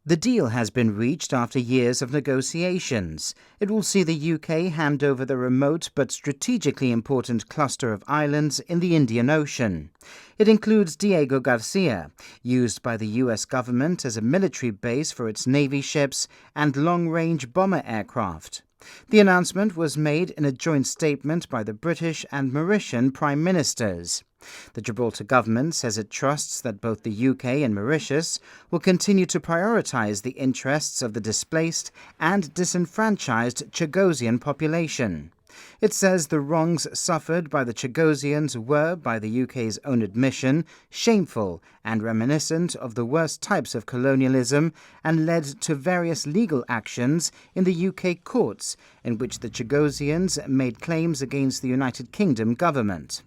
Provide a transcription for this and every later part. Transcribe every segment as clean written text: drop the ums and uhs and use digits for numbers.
The deal has been reached after years of negotiations. It will see the UK hand over the remote but strategically important cluster of islands in the Indian Ocean. It includes Diego Garcia, used by the US government as a military base for its Navy ships and long-range bomber aircraft. The announcement was made in a joint statement by the British and Mauritian Prime Ministers. The Gibraltar Government says it trusts that both the UK and Mauritius will continue to prioritise the interests of the displaced and disenfranchised Chagosian population. It says the wrongs suffered by the Chagosians were, by the UK's own admission, shameful and reminiscent of the worst types of colonialism and led to various legal actions in the UK courts in which the Chagosians made claims against the United Kingdom government.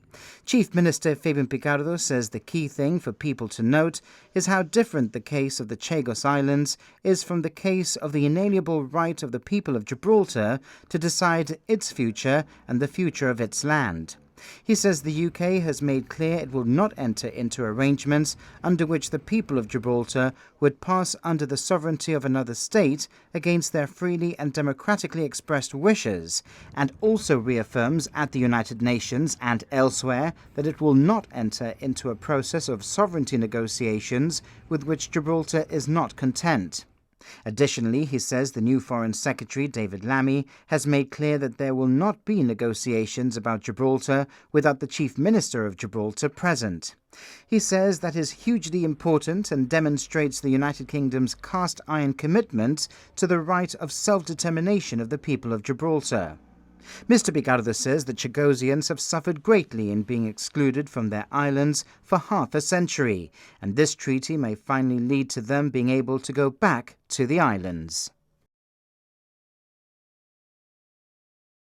Chief Minister Fabian Picardo says the key thing for people to note is how different the case of the Chagos Islands is from the case of the inalienable right of the people of Gibraltar to decide its future and the future of its land. He says the UK has made clear it will not enter into arrangements under which the people of Gibraltar would pass under the sovereignty of another state against their freely and democratically expressed wishes, and also reaffirms at the United Nations and elsewhere that it will not enter into a process of sovereignty negotiations with which Gibraltar is not content. Additionally, he says the new Foreign Secretary, David Lammy, has made clear that there will not be negotiations about Gibraltar without the Chief Minister of Gibraltar present. He says that is hugely important and demonstrates the United Kingdom's cast-iron commitment to the right of self-determination of the people of Gibraltar. Mr. Picardo says the Chagosians have suffered greatly in being excluded from their islands for half a century, and this treaty may finally lead to them being able to go back to the islands.